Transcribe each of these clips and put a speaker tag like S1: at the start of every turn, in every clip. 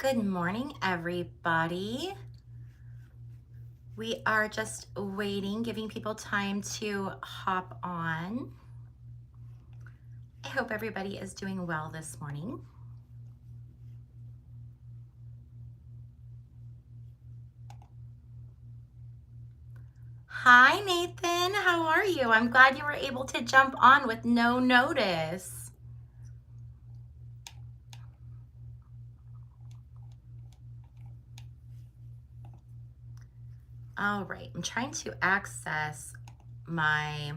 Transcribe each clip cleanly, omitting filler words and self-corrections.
S1: Good morning, everybody. We are just waiting, giving people time to hop on. I hope everybody is doing well this morning. Hi, Nathan. How are you? I'm glad you were able to jump on with no notice. All right, I'm trying to access my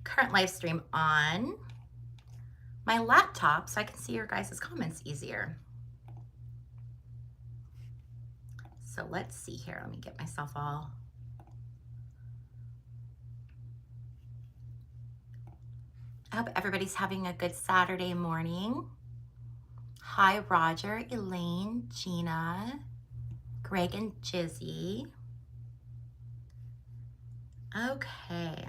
S1: current live stream on my laptop so I can see your guys' comments easier. So let's see here. Let me get myself all. I hope everybody's having a good Saturday morning. Hi, Roger, Elaine, Gina, Greg, and Jizzy. Okay.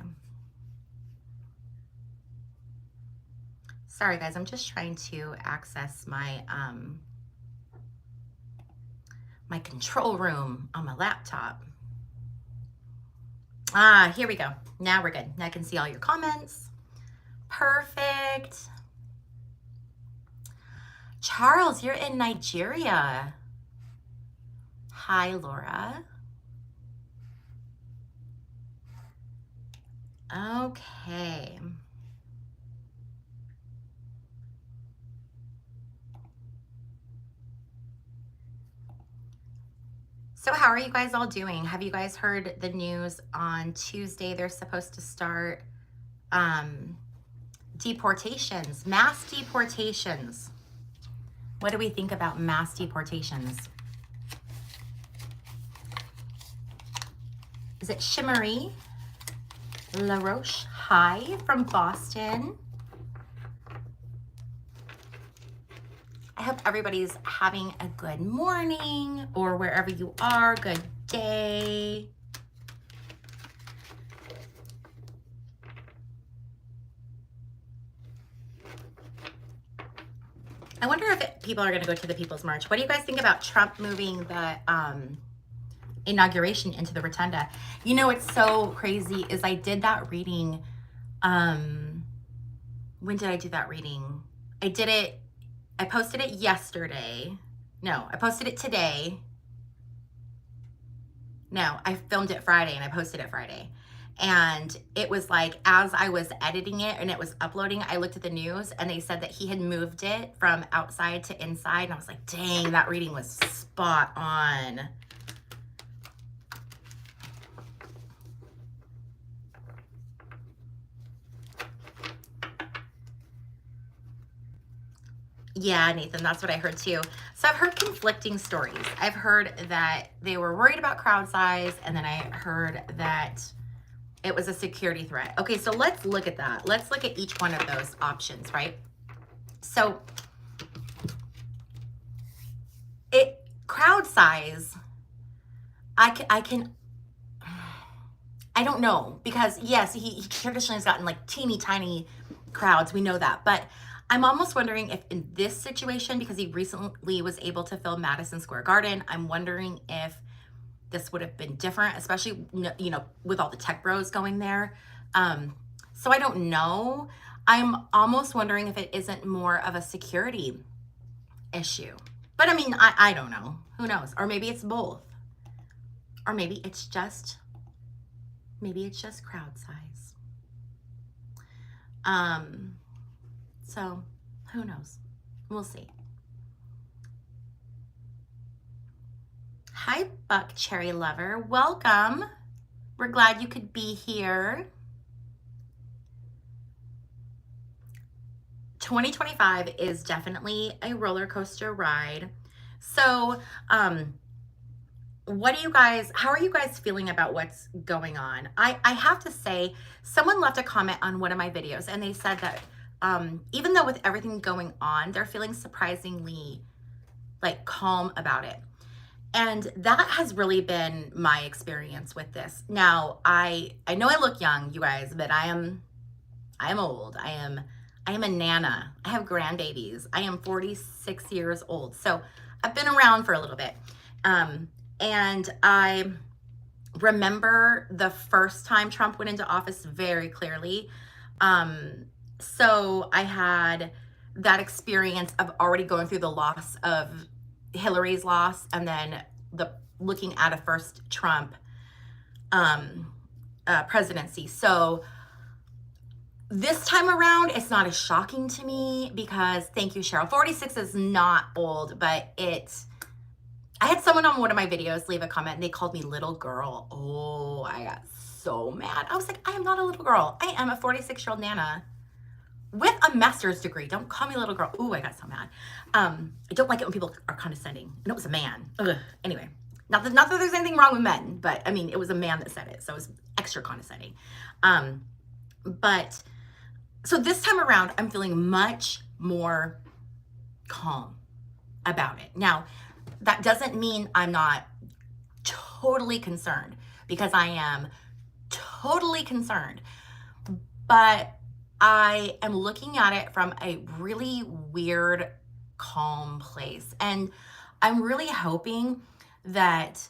S1: Sorry, guys. I'm just trying to access my my control room on my laptop. Here we go. Now we're good. Now I can see all your comments. Perfect. Charles, you're in Nigeria. Hi, Laura. Okay. So how are you guys all doing? Have you guys heard the news on Tuesday? They're supposed to start deportations, mass deportations. What do we think about mass deportations? Is it Shimmery LaRoche? Hi from Boston. I hope everybody's having a good morning or wherever you are, good day. I wonder if people are going to go to the People's March. What do you guys think about Trump moving the inauguration into the Rotunda? You know, it's so crazy is I did that reading. When did I do that reading? I posted it yesterday. No, I posted it today. No, I filmed it Friday and I posted it Friday. And it was like, as I was editing it and it was uploading, I looked at the news and they said that he had moved it from outside to inside. And I was like, dang, that reading was spot on. Yeah, Nathan, that's what I heard too. So I've heard conflicting stories. I've heard that they were worried about crowd size, and then I heard that it was a security threat. Okay, so let's look at that. Let's look at each one of those options, right? So crowd size, I don't know, because yes, he traditionally has gotten like teeny tiny crowds. We know that, but I'm almost wondering if in this situation, because he recently was able to fill Madison Square Garden, I'm wondering if this would have been different, especially, you know, with all the tech bros going there. So I don't know. I'm almost wondering if it isn't more of a security issue. But I mean, I don't know. Who knows? Or maybe it's both. Or maybe it's just crowd size. So who knows? We'll see. Hi, Buck Cherry Lover. Welcome. We're glad you could be here. 2025 is definitely a roller coaster ride. So, how are you guys feeling about what's going on? I have to say, someone left a comment on one of my videos and they said that even though with everything going on, they're feeling surprisingly like calm about it. And that has really been my experience with this. Now, I know I look young, you guys, but I am old. I am a nana. I have grandbabies. I am 46 years old. So I've been around for a little bit. And I remember the first time Trump went into office very clearly. So I had that experience of already going through the loss of Hillary's loss and then the looking at a first Trump um, presidency. So this time around, it's not as shocking to me because, thank you, Cheryl. 46 is not old, but I had someone on one of my videos leave a comment and they called me little girl. Oh, I got so mad. I was like, I am not a little girl. I am a 46-year-old Nana with a master's degree. Don't call me little girl. Ooh, I got so mad. I don't like it when people are condescending. And it was a man. Ugh. Anyway, not that there's anything wrong with men, but I mean, it was a man that said it. So it was extra condescending. But so this time around, I'm feeling much more calm about it. Now, that doesn't mean I'm not totally concerned, because I am totally concerned. But I am looking at it from a really weird, calm place. And I'm really hoping that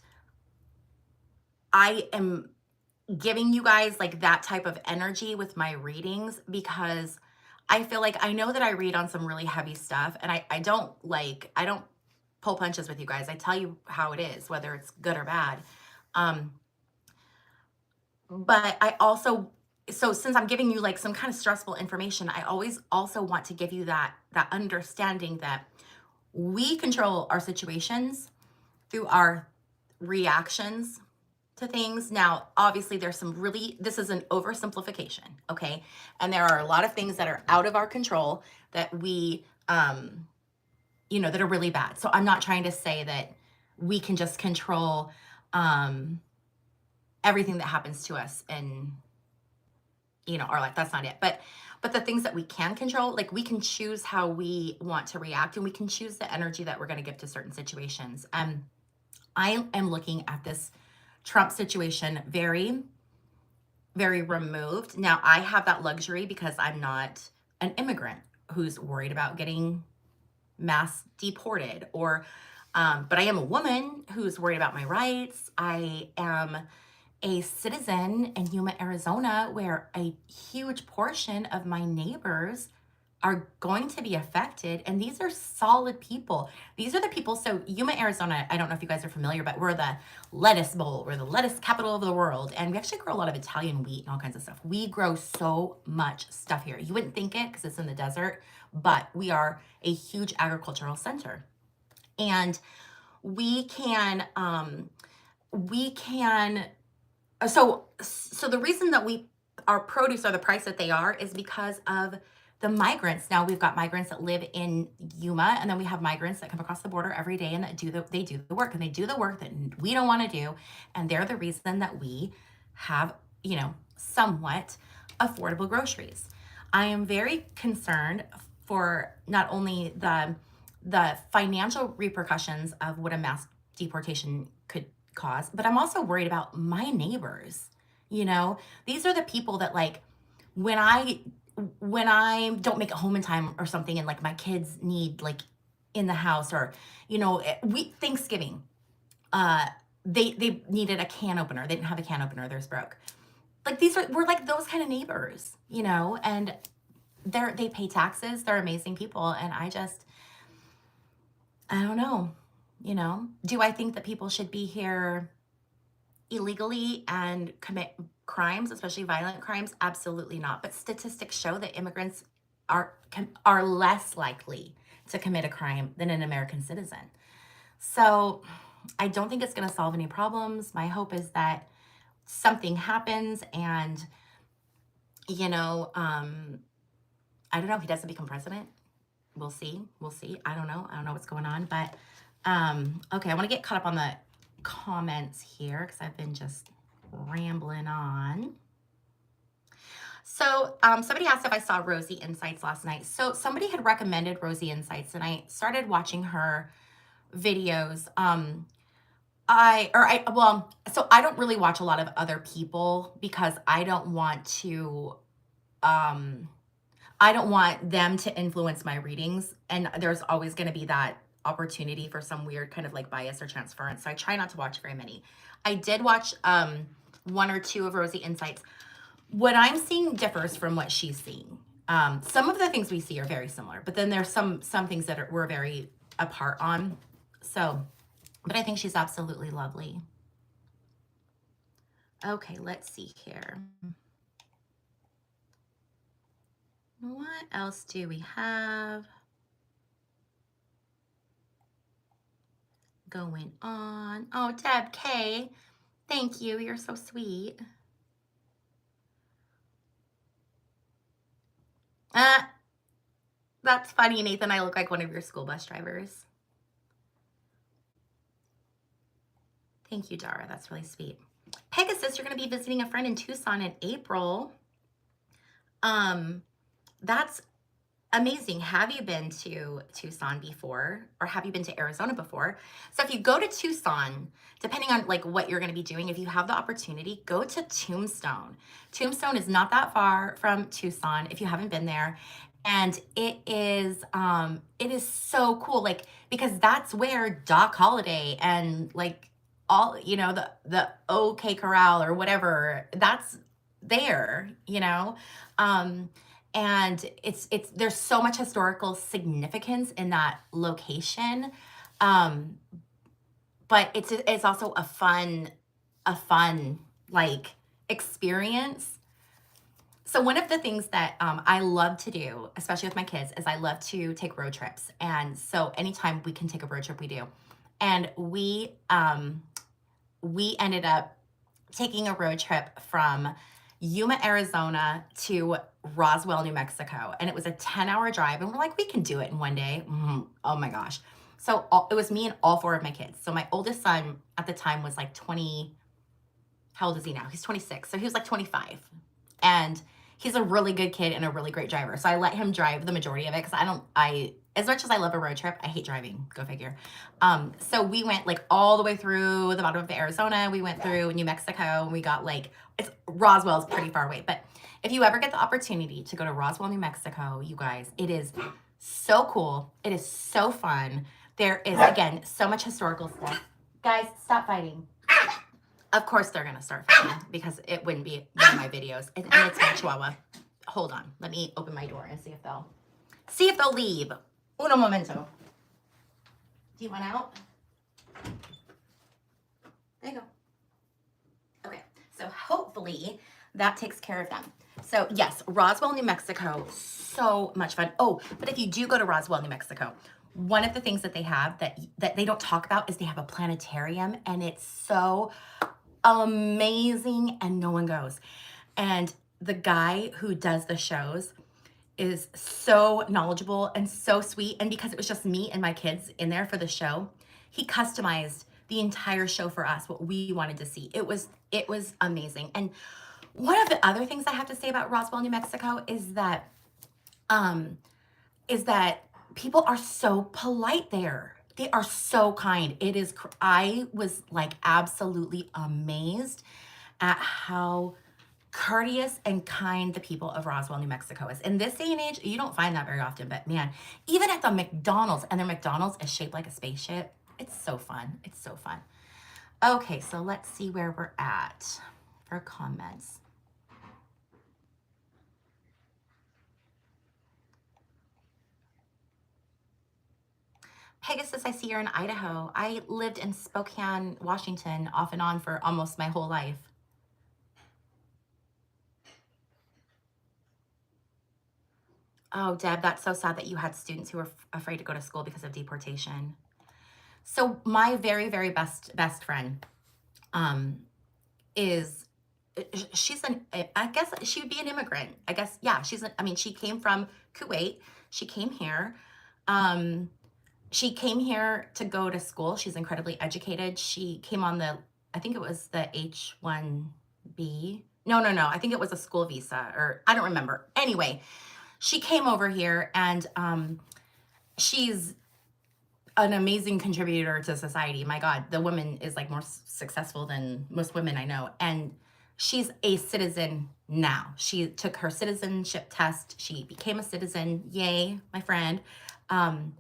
S1: I am giving you guys like that type of energy with my readings, because I feel like I know that I read on some really heavy stuff, and I don't pull punches with you guys. I tell you how it is, whether it's good or bad. Um, but I also, so since I'm giving you like some kind of stressful information, I always also want to give you that understanding that we control our situations through our reactions to things. Now, obviously, this is an oversimplification, okay? And there are a lot of things that are out of our control that that are really bad. So I'm not trying to say that we can just control everything that happens to us in, our life. That's not it. But the things that we can control, like we can choose how we want to react, and we can choose the energy that we're going to give to certain situations. I am looking at this Trump situation very, very removed. Now, I have that luxury because I'm not an immigrant who's worried about getting mass deported, but I am a woman who's worried about my rights. I am a citizen in Yuma, Arizona, where a huge portion of my neighbors are going to be affected. And these are solid people. These are the people. So Yuma, Arizona, I don't know if you guys are familiar, but we're the lettuce bowl. We're the lettuce capital of the world. And we actually grow a lot of Italian wheat and all kinds of stuff. We grow so much stuff here. You wouldn't think it because it's in the desert, but we are a huge agricultural center. And we can, so the reason that our produce are the price that they are is because of the migrants. Now, we've got migrants that live in Yuma, and then we have migrants that come across the border every day and they do the work, and they do the work that we don't want to do. And they're the reason that we have, somewhat affordable groceries. I am very concerned for not only the financial repercussions of what a mass deportation could cause, but I'm also worried about my neighbors. These are the people that, like, when I don't make it home in time or something, and like my kids need like in the house, or Thanksgiving, they needed a can opener. They didn't have a can opener. Theirs broke. Like, we're like those kind of neighbors, and they pay taxes. They're amazing people, and I don't know. Do I think that people should be here illegally and commit crimes, especially violent crimes? Absolutely not. But statistics show that immigrants are less likely to commit a crime than an American citizen. So I don't think it's going to solve any problems. My hope is that something happens, and I don't know, he doesn't become president. We'll see. I don't know what's going on. But okay, I want to get caught up on the comments here because I've been just rambling on. So somebody asked if I saw Rosie Insights last night. So somebody had recommended Rosie Insights, and I started watching her videos. So I don't really watch a lot of other people because I don't want to I don't want them to influence my readings. And there's always going to be that opportunity for some weird kind of like bias or transference. So I try not to watch very many. I did watch one or two of Rosie Insights. What I'm seeing differs from what she's seeing. Some of the things we see are very similar, but then there's some things that we're very apart on. So, but I think she's absolutely lovely. Okay, let's see here. What else do we have going on? Oh, Deb K, thank you. You're so sweet. That's funny, Nathan. I look like one of your school bus drivers. Thank you, Dara. That's really sweet. Pegasus, you're going to be visiting a friend in Tucson in April. That's amazing. Have you been to Tucson before, or have you been to Arizona before? So if you go to Tucson, depending on like what you're going to be doing, if you have the opportunity, go to Tombstone. Tombstone is not that far from Tucson if you haven't been there. And it is so cool, like, because that's where Doc Holliday and like all, you know, the OK Corral or whatever, that's there, you know. And it's there's so much historical significance in that location. But it's also a fun like experience. So one of the things that I love to do, especially with my kids, is I love to take road trips. And so anytime we can take a road trip, we do. And we ended up taking a road trip from Yuma, Arizona to Roswell, New Mexico. And it was a 10-hour drive. And we're like, we can do it in one day. Oh my gosh. So it was me and all four of my kids. So my oldest son at the time was like 20. How old is he now? He's 26. So he was like 25. And he's a really good kid and a really great driver. So I let him drive the majority of it because as much as I love a road trip, I hate driving. Go figure. So we went like all the way through the bottom of Arizona. We went through New Mexico, and we got like, Roswell's pretty far away. But if you ever get the opportunity to go to Roswell, New Mexico, you guys, it is so cool. It is so fun. There is, again, so much historical stuff. Guys, stop fighting. Of course they're going to start fighting because it wouldn't be one of my videos. And it's my chihuahua. Hold on. Let me open my door and see if they'll leave. Uno momento. Do you want out? There you go. Okay. So hopefully that takes care of them. So yes, Roswell, New Mexico, so much fun. Oh, but if you do go to Roswell, New Mexico, one of the things that they have that they don't talk about is they have a planetarium, and it's so amazing, and no one goes. And the guy who does the shows is so knowledgeable and so sweet. And because it was just me and my kids in there for the show, he customized the entire show for us, what we wanted to see. It was amazing. And one of the other things I have to say about Roswell, New Mexico is that people are so polite there. They are so kind. I was like absolutely amazed at how courteous and kind the people of Roswell, New Mexico is. In this day and age, you don't find that very often, but man, even at the McDonald's, and their McDonald's is shaped like a spaceship. It's so fun. It's so fun. Okay, so let's see where we're at for comments. Pegasus, I see you're in Idaho. I lived in Spokane, Washington, off and on for almost my whole life. Oh, Deb, that's so sad that you had students who were afraid to go to school because of deportation. So my very, very best friend I guess she would be an immigrant. I guess, yeah, she came from Kuwait. She came here. She came here to go to school. She's incredibly educated. She came on I think it was the H-1B. No. I think it was a school visa, or I don't remember. Anyway, she came over here, and she's an amazing contributor to society. My God, the woman is like more successful than most women I know. And she's a citizen now. She took her citizenship test. She became a citizen. Yay, my friend. Um,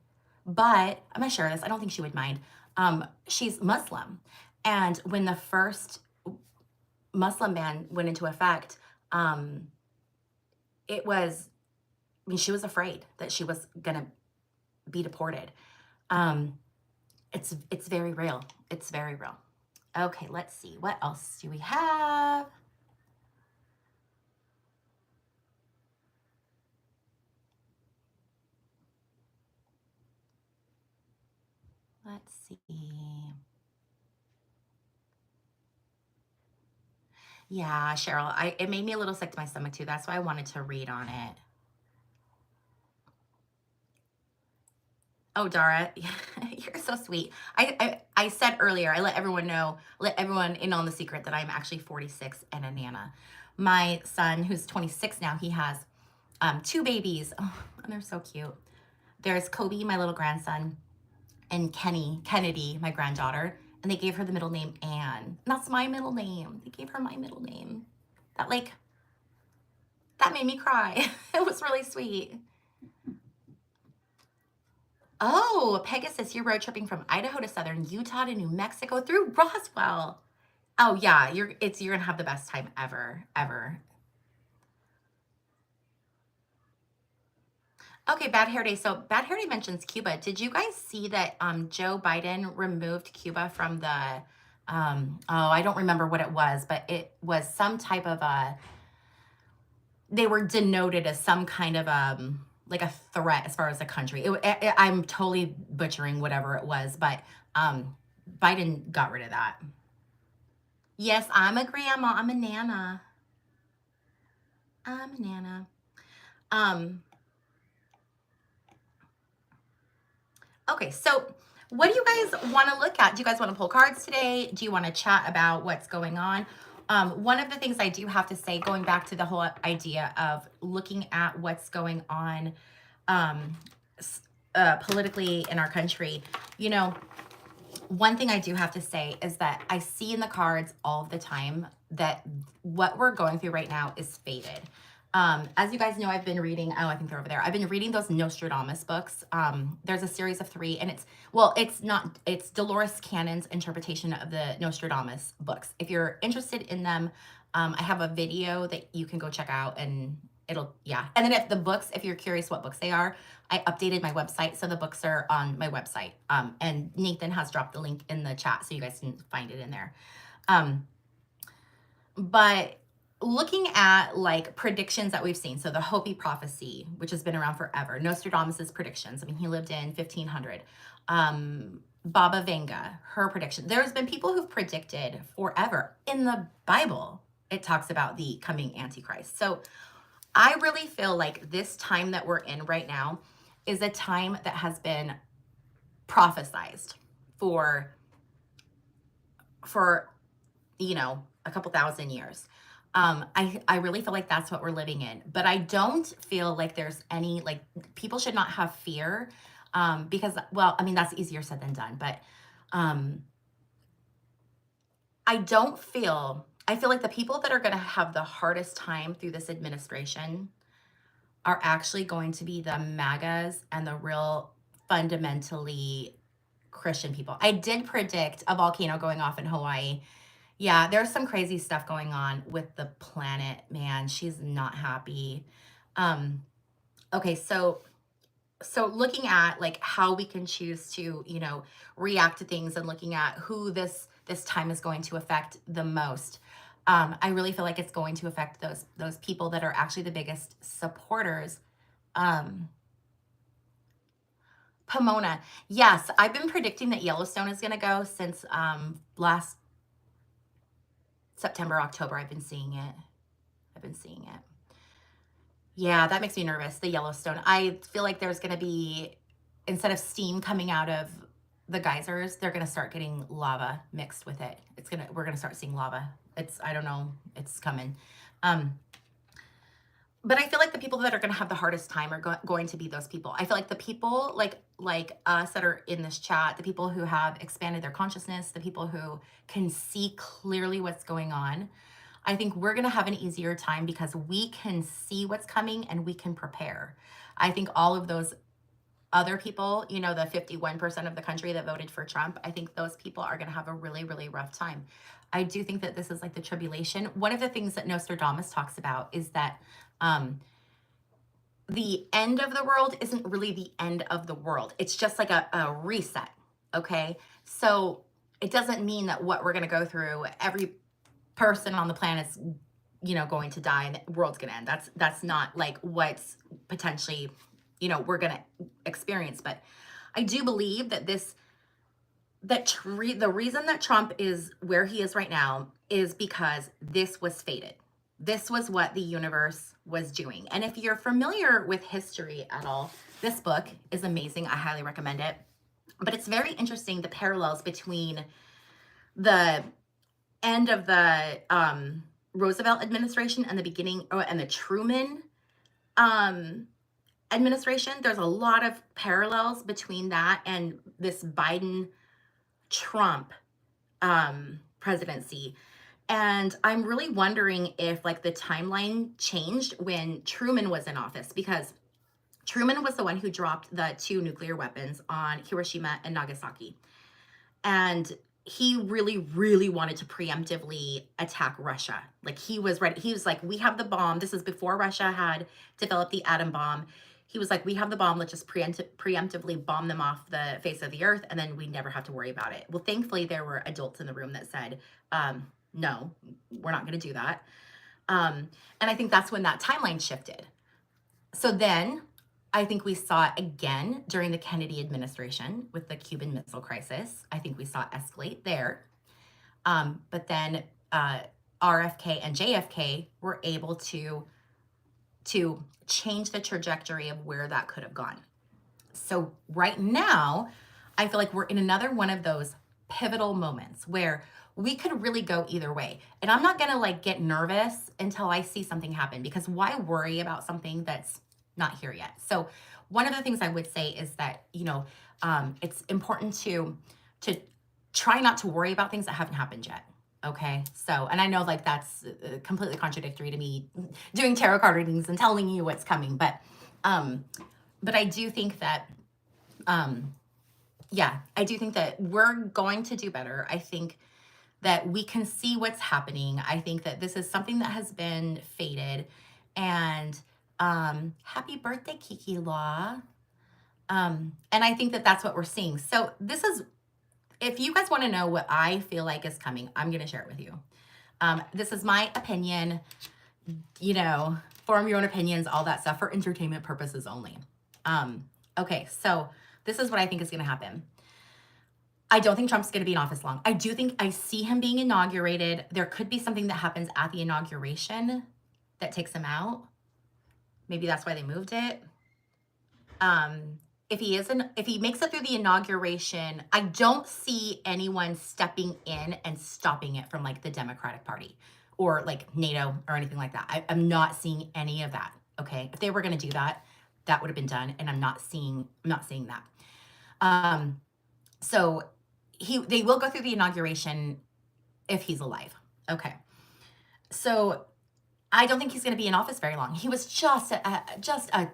S1: but I'm not sure of this. I don't think she would mind. She's Muslim. And when the first Muslim ban went into effect, um, it was, I mean, she was afraid that she was going to be deported. Um, it's very real. It's very real. Okay, let's see. What else do we have? Let's see. Yeah, Cheryl, it made me a little sick to my stomach too. That's why I wanted to read on it. Oh, Dara, you're so sweet. I said earlier, I let everyone know, let everyone in on the secret that I'm actually 46 and a nana. My son, who's 26 now, he has two babies. Oh, and they're so cute. There's Kobe, my little grandson, and Kennedy, my granddaughter, and they gave her the middle name Anne. And that's my middle name. They gave her my middle name. That made me cry. It was really sweet. Oh, Pegasus, you're road tripping from Idaho to southern Utah to New Mexico through Roswell. Oh yeah, you're gonna have the best time ever, ever. Okay, Bad Hair Day. So Bad Hair Day mentions Cuba. Did you guys see that Joe Biden removed Cuba from the I don't remember what it was, but it was some type of a, they were denoted as some kind of like a threat as far as the country. I'm totally butchering whatever it was, but Biden got rid of that. Yes, I'm a grandma. I'm a nana. I'm a nana. Um, okay, so what do you guys want to look at? Do you guys want to pull cards today? Do you want to chat about what's going on? One of the things I do have to say, going back to the whole idea of looking at what's going on um, politically in our country, you know, one thing I do have to say is that I see in the cards all the time that what we're going through right now is fated. As you guys know, I've been reading, oh, I think they're over there. I've been reading those Nostradamus books. There's a series of 3, and it's Dolores Cannon's interpretation of the Nostradamus books. If you're interested in them, I have a video that you can go check out, and yeah. And then if you're curious what books they are, I updated my website, so the books are on my website. And Nathan has dropped the link in the chat, so you guys can find it in there. But looking at like predictions that we've seen, so the Hopi prophecy, which has been around forever, Nostradamus's predictions. I mean, he lived in 1500. Baba Vanga, her prediction. There's been people who've predicted forever. In the Bible, it talks about the coming Antichrist. So I really feel like this time that we're in right now is a time that has been prophesized for a couple thousand years. I really feel like that's what we're living in, but I don't feel like there's any, like, people should not have fear, because, well, I mean, that's easier said than done, but I feel like the people that are going to have the hardest time through this administration are actually going to be the MAGAs and the real fundamentally Christian people. I did predict a volcano going off in Hawaii. Yeah, there's some crazy stuff going on with the planet, man. She's not happy. Okay, so looking at like how we can choose to, react to things, and looking at who this time is going to affect the most. I really feel like it's going to affect those people that are actually the biggest supporters. Pomona. Yes, I've been predicting that Yellowstone is going to go since last September, October. I've been seeing it. Yeah, that makes me nervous, the Yellowstone. I feel like there's going to be, instead of steam coming out of the geysers, they're going to start getting lava mixed with it. We're going to start seeing lava. I don't know, it's coming. But I feel like the people that are going to have the hardest time are going to be those people. I feel like the people like us that are in this chat, the people who have expanded their consciousness, the people who can see clearly what's going on, I think we're going to have an easier time because we can see what's coming and we can prepare. I think all of those other people, you know, the 51% of the country that voted for Trump, I think those people are going to have a really, really rough time. I do think that this is like the tribulation. One of the things that Nostradamus talks about is that the end of the world isn't really the end of the world. It's just like a reset. Okay. So it doesn't mean that what we're going to go through, every person on the planet's, you know, going to die and the world's going to end. That's not like what's potentially, you know, we're going to experience. But I do believe that the reason that Trump is where he is right now is because this was fated. This was what the universe was doing. And if you're familiar with history at all, this book is amazing. I highly recommend it. But it's very interesting, the parallels between the end of the Roosevelt administration and the beginning, and the Truman administration. There's a lot of parallels between that and this Biden Trump presidency. And I'm really wondering if like the timeline changed when Truman was in office, because Truman was the one who dropped the 2 nuclear weapons on Hiroshima and Nagasaki. And he really, really wanted to preemptively attack Russia. Like he was ready. He was like, we have the bomb. This is before Russia had developed the atom bomb. He was like, we have the bomb. Let's just preemptively bomb them off the face of the earth. And then we never have to worry about it. Well, thankfully, there were adults in the room that said, no, we're not going to do that. And I think that's when that timeline shifted. So then I think we saw it again during the Kennedy administration with the Cuban Missile Crisis. I think we saw it escalate there. But then RFK and JFK were able to change the trajectory of where that could have gone. So right now, I feel like we're in another one of those pivotal moments where we could really go either way. And I'm not going to like get nervous until I see something happen, because why worry about something that's not here yet? So one of the things I would say is that, you know, it's important to try not to worry about things that haven't happened yet. Okay. So, and I know like that's completely contradictory to me doing tarot card readings and telling you what's coming, but I do think that, yeah, I do think that we're going to do better. I think that we can see what's happening. I think that this is something that has been fated. And happy birthday, Kiki Law. And I think that that's what we're seeing. So this is, if you guys want to know what I feel like is coming, I'm going to share it with you. This is my opinion, you know, form your own opinions, all that stuff, for entertainment purposes only. Okay, so this is what I think is going to happen. I don't think Trump's going to be in office long. I do think I see him being inaugurated. There could be something that happens at the inauguration that takes him out. Maybe that's why they moved it. If he makes it through the inauguration, I don't see anyone stepping in and stopping it from like the Democratic Party or like NATO or anything like that. I'm not seeing any of that. Okay, if they were going to do that, that would have been done, and I'm not seeing that. So they will go through the inauguration if he's alive. Okay, so I don't think he's going to be in office very long. He was just a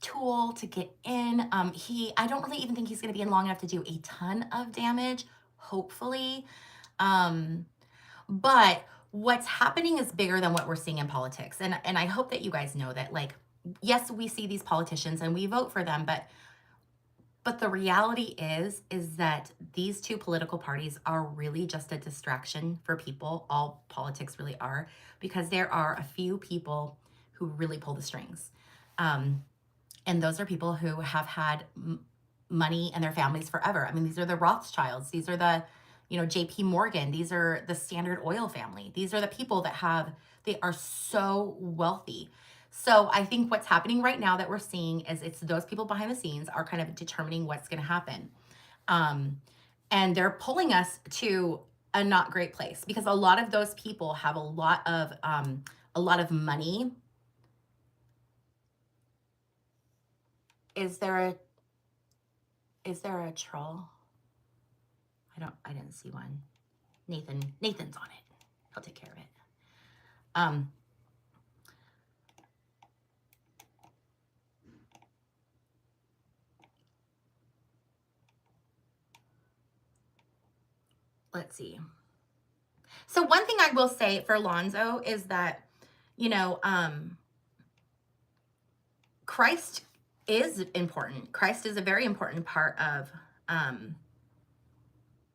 S1: tool to get in. I don't really even think he's going to be in long enough to do a ton of damage, hopefully. But what's happening is bigger than what we're seeing in politics. And I hope that you guys know that, like, yes, we see these politicians and we vote for them, but the reality is that these two political parties are really just a distraction for people. All politics really are, because there are a few people who really pull the strings. And those are people who have had money and their families forever. I mean, these are the Rothschilds. These are the, JP Morgan. These are the Standard Oil family. These are the people that they are so wealthy. So I think what's happening right now that we're seeing is it's those people behind the scenes are kind of determining what's going to happen. And they're pulling us to a not great place, because a lot of those people have a lot of money. Is there a troll? I didn't see one. Nathan's on it. He'll take care of it. Um, let's see. So one thing I will say for Lonzo is that, you know, Christ is important. Christ is a very important part of um,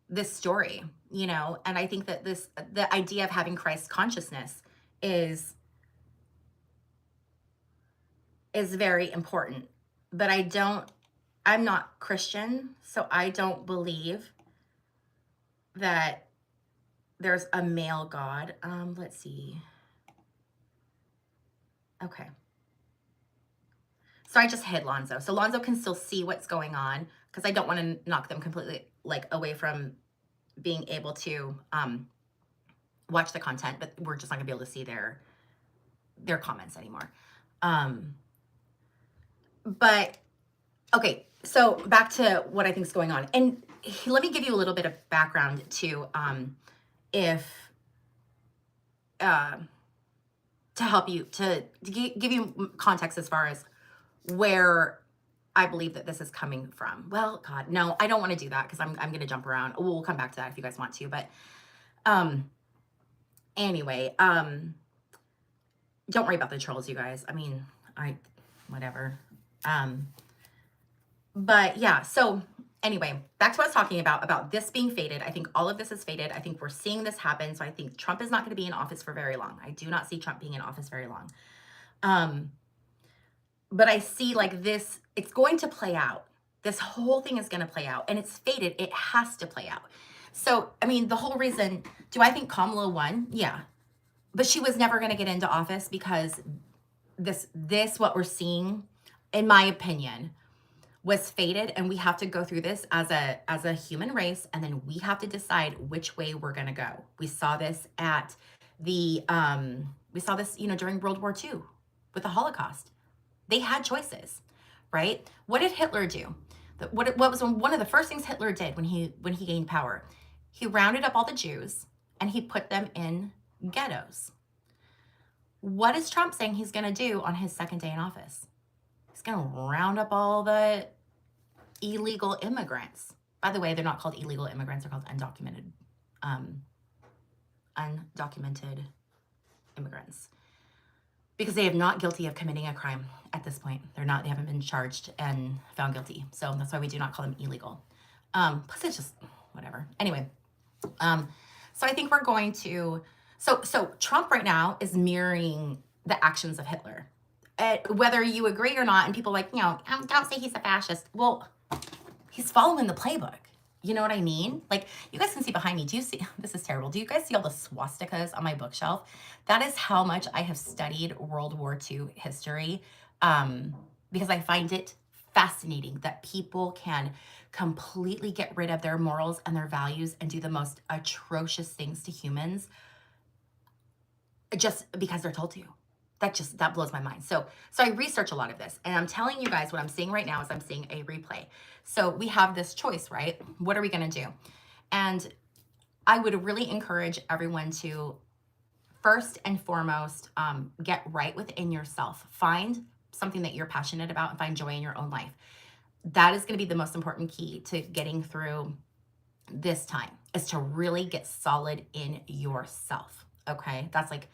S1: this story, you know, and I think that the idea of having Christ consciousness is very important. But I'm not Christian, so I don't believe that there's a male God. Let's see. Okay. So I just hid Lonzo. So Lonzo can still see what's going on because I don't want to knock them completely like away from being able to watch the content, but we're just not gonna be able to see their comments anymore. But okay, so back to what I think is going on. And let me give you a little bit of background too, if uh, to help you to give you context as far as where I believe that this is coming from. Well, God, no, I don't want to do that because I'm going to jump around. We'll come back to that if you guys want to. But anyway, don't worry about the trolls, you guys. I mean, whatever. But yeah, so anyway, back to what I was talking about this being fated. I think all of this is fated. I think we're seeing this happen. So I think Trump is not going to be in office for very long. I do not see Trump being in office very long. But I see like this, it's going to play out. This whole thing is going to play out and it's fated. It has to play out. So, I mean, the whole reason, do I think Kamala won? Yeah. But she was never going to get into office because this, what we're seeing, in my opinion, was fated, and we have to go through this as a human race, and then we have to decide which way we're going to go. We saw this at the during World War II with the Holocaust. They had choices, right? What did Hitler do? What was one of the first things Hitler did when he gained power? He rounded up all the Jews and he put them in ghettos. What is Trump saying he's going to do on his second day in office? He's going to round up all the illegal immigrants. By the way, they're not called illegal immigrants. They're called undocumented immigrants because they are not guilty of committing a crime at this point. They haven't been charged and found guilty. So that's why we do not call them illegal. Plus it's just whatever. Anyway, so I think we're going to, so Trump right now is mirroring the actions of Hitler. Whether you agree or not, and people like, don't say he's a fascist. Well, he's following the playbook. You know what I mean? Like, you guys can see behind me. Do you see? This is terrible. Do you guys see all the swastikas on my bookshelf? That is how much I have studied World War II history, because I find it fascinating that people can completely get rid of their morals and their values and do the most atrocious things to humans just because they're told to. That blows my mind. So I research a lot of this, and I'm telling you guys what I'm seeing right now is I'm seeing a replay. So we have this choice, right? What are we going to do? And I would really encourage everyone to first and foremost get right within yourself. Find something that you're passionate about and find joy in your own life. That is going to be the most important key to getting through this time, is to really get solid in yourself. Okay? That's like,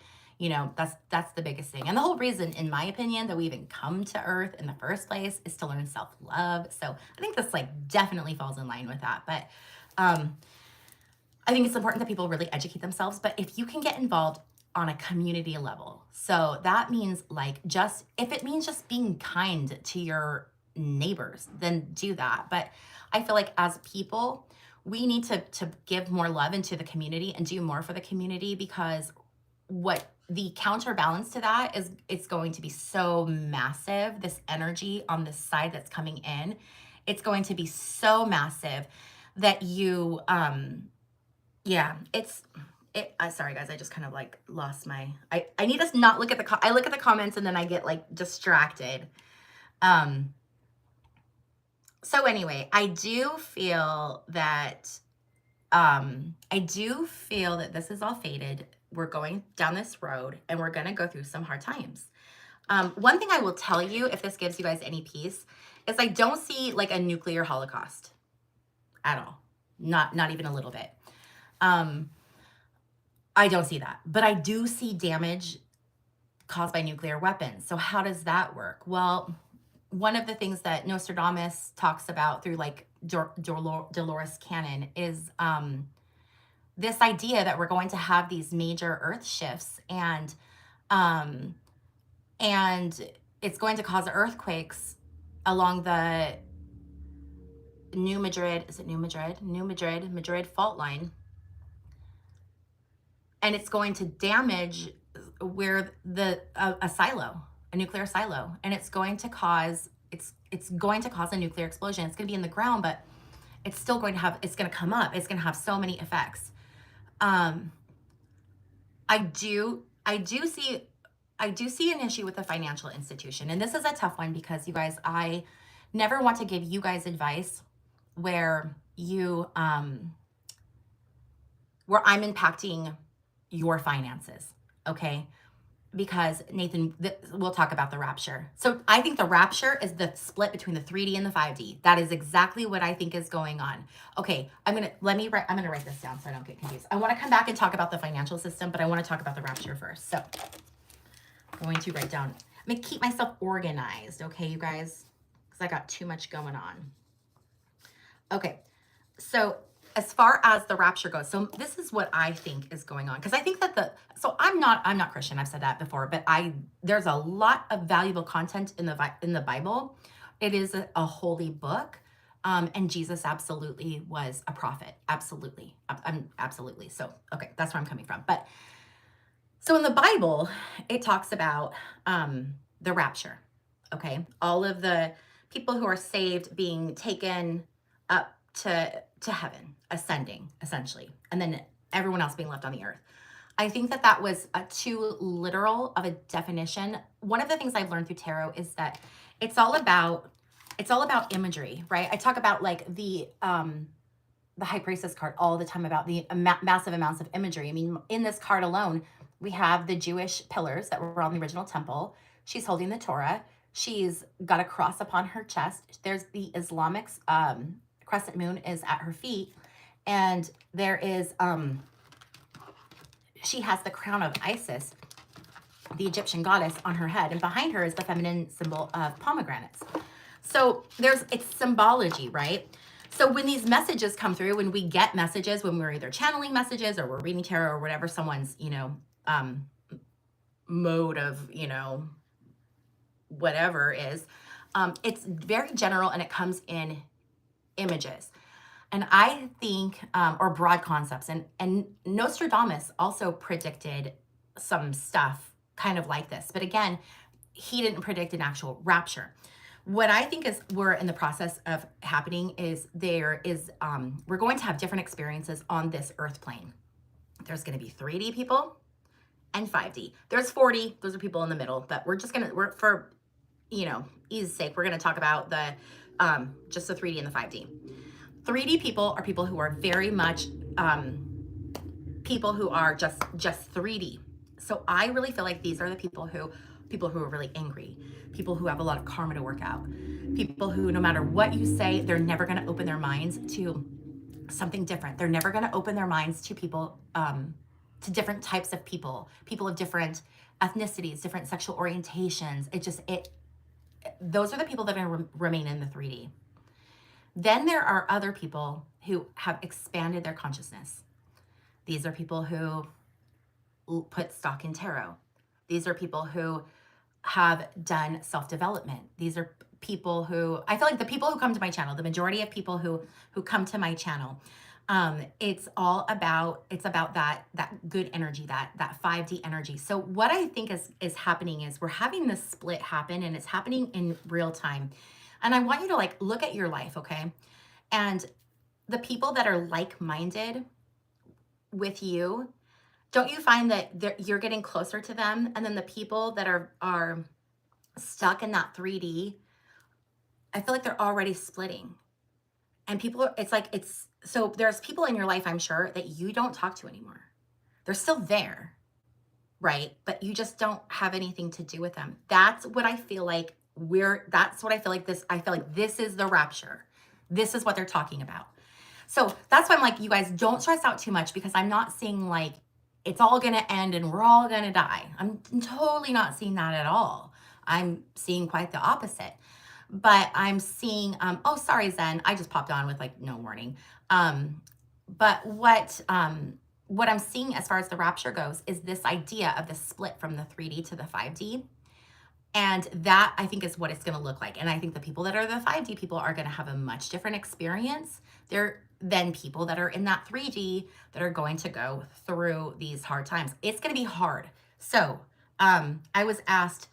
S1: that's the biggest thing. And the whole reason, in my opinion, that we even come to Earth in the first place is to learn self-love. So I think this definitely falls in line with that. But I think it's important that people really educate themselves. But if you can get involved on a community level, so that means if it means just being kind to your neighbors, then do that. But I feel like as people, we need to give more love into the community and do more for the community, because what the counterbalance to that is, it's going to be so massive. This energy on this side that's coming in, it's going to be so massive that you, sorry guys, I just kind of lost my, I need to not look at I look at the comments and then I get distracted. So anyway, I do feel that this is all fated. we're going down this road and we're going to go through some hard times. One thing I will tell you, if this gives you guys any peace, is I don't see like a nuclear holocaust at all. Not even a little bit. I don't see that, but I do see damage caused by nuclear weapons. So how does that work? Well, one of the things that Nostradamus talks about through like Dolores Cannon is this idea that we're going to have these major earth shifts, um, and it's going to cause earthquakes along the Madrid fault line, and it's going to damage where a nuclear silo, and it's going to cause a nuclear explosion. It's going to be in the ground, but it's going to come up. It's going to have so many effects. I do see an issue with the financial institution, and this is a tough one because you guys, I never want to give you guys advice where where I'm impacting your finances, okay? Because Nathan, we'll talk about the rapture. So I think the rapture is the split between the 3D and the 5D. That is exactly what I think is going on. Okay, I'm gonna write this down so I don't get confused. I want to come back and talk about the financial system, but I want to talk about the rapture first. So I'm going to write down. I'm gonna keep myself organized, okay, you guys, because I got too much going on. Okay, so as far as the rapture goes, so this is what I think is going on, because I think that so I'm not Christian. I've said that before, but there's a lot of valuable content in the Bible. It is a holy book, and Jesus absolutely was a prophet. Absolutely, absolutely. So okay, that's where I'm coming from. But so in the Bible, it talks about the rapture. Okay, all of the people who are saved being taken up to heaven, ascending essentially, and then everyone else being left on the earth. I think that was too literal of a definition. One of the things I've learned through tarot is that it's all about imagery, right? I talk about like the High Priestess card all the time about the massive amounts of imagery. I mean, in this card alone, we have the Jewish pillars that were on the original temple. She's holding the Torah. She's got a cross upon her chest. There's the Islamic crescent moon is at her feet, and there is she has the crown of Isis, the Egyptian goddess, on her head, and behind her is the feminine symbol of pomegranates. So it's symbology, right? So when these messages come through, when we get messages, when we're either channeling messages or we're reading tarot or whatever someone's mode of whatever is, it's very general and it comes in images. And I think, or broad concepts, and Nostradamus also predicted some stuff kind of like this. But again, he didn't predict an actual rapture. What I think is we're in the process of happening is we're going to have different experiences on this earth plane. There's going to be 3D people and 5D. There's 4D. Those are people in the middle, but for ease sake, we're going to talk about the just the 3D and the 5D. 3D people are people who are very much people who are just 3D. So I really feel like these are the people who are really angry, people who have a lot of karma to work out, people who, no matter what you say, they're never going to open their minds to something different. They're never going to open their minds to people, to different types of people of different ethnicities, different sexual orientations. Those are the people that are going to remain in the 3D. Then there are other people who have expanded their consciousness. These are people who put stock in tarot. These are people who have done self-development. These are people who, I feel like the people who come to my channel, the majority of people who come to my channel, it's about that good energy, that 5D energy. So what I think is happening is we're having this split happen, and it's happening in real time. And I want you to look at your life, okay? And the people that are like-minded with you, don't you find that you're getting closer to them? And then the people that are stuck in that 3D, I feel like they're already splitting. And so there's people in your life, I'm sure, that you don't talk to anymore. They're still there, right? But you just don't have anything to do with them. That's what I feel like that's what I feel like I feel like this is the rapture. This is what they're talking about. So that's why I'm like, you guys don't stress out too much, because I'm not seeing like it's all going to end and we're all going to die. I'm totally not seeing that at all. I'm seeing quite the opposite. But I'm seeing, oh, sorry, Zen. I just popped on with like no warning. But what I'm seeing as far as the rapture goes is this idea of the split from the 3D to the 5D. And that, I think, is what it's going to look like. And I think the people that are the 5D people are going to have a much different experience there than people that are in that 3D that are going to go through these hard times. It's going to be hard. So I was asked,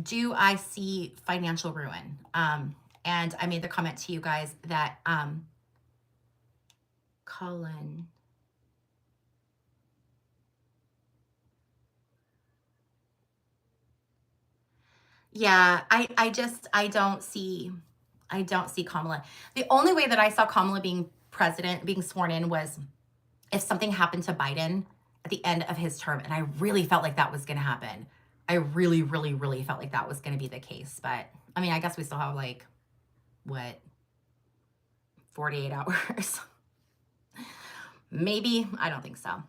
S1: do I see financial ruin? And I made the comment to you guys that Colin. Yeah, I don't see Kamala. The only way that I saw Kamala being president, being sworn in, was if something happened to Biden at the end of his term, and I really felt like that was going to happen. I really, really, really felt like that was going to be the case. But I mean, I guess we still have like what, 48 hours. Maybe, I don't think so.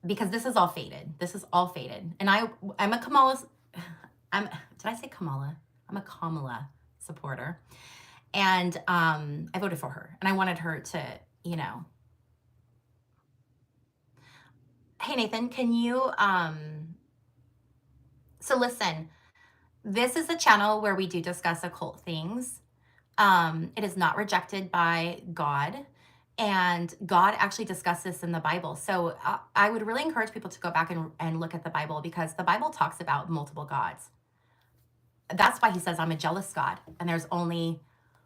S1: Because this is all faded. This is all faded. And I'm a Kamala. Did I say Kamala? I'm a Kamala supporter. And I voted for her. And I wanted her to, you know. Hey, Nathan, can you, so listen, this is a channel where we do discuss occult things. It is not rejected by God. And God actually discussed this in the Bible. So I would really encourage people to go back and look at the Bible, because the Bible talks about multiple gods. That's why he says, I'm a jealous God. And there's only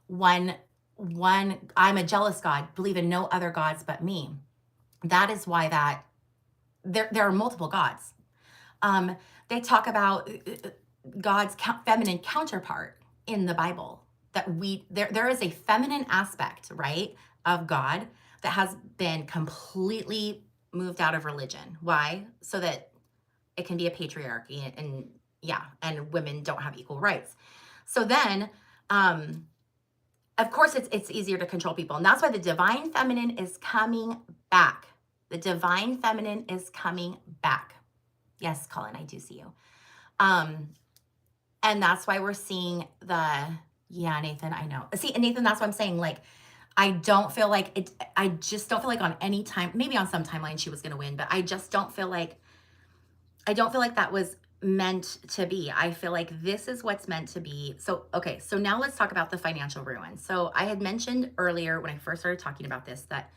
S1: one, I'm a jealous God, believe in no other gods but me. That is why there are multiple gods. They talk about God's feminine counterpart in the Bible. That there is a feminine aspect, right, of God that has been completely moved out of religion. Why? So that it can be a patriarchy, and yeah, and women don't have equal rights. So then, of course, it's easier to control people, and that's why the divine feminine is coming back. The divine feminine is coming back. Yes, Colin, I do see you. And that's why we're seeing yeah, Nathan, I know. See, and Nathan, that's what I'm saying. Like, I don't feel like it, I just don't feel like on any time, maybe on some timeline she was going to win, but I just don't feel like, that was meant to be. I feel like this is what's meant to be. So, okay, so now let's talk about the financial ruin. So I had mentioned earlier when I first started talking about this, that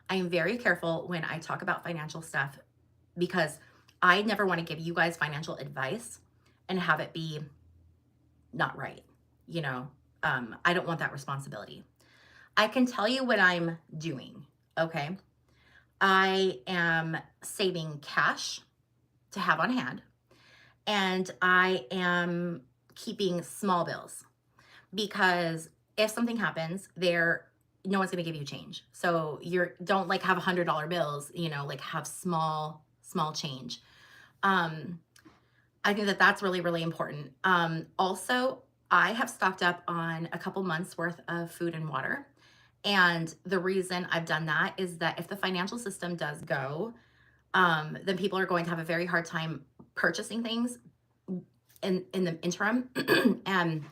S1: I am very careful when I talk about financial stuff, because I never want to give you guys financial advice and have it be not right. You know, I don't want that responsibility. I can tell you what I'm doing. Okay. I am saving cash to have on hand, and I am keeping small bills, because if something happens, no one's going to give you change. So don't like have $100 bills, like have small change. I think that that's really, really important. Also, I have stocked up on a couple months worth of food and water. And the reason I've done that is that if the financial system does go, then people are going to have a very hard time purchasing things in the interim. And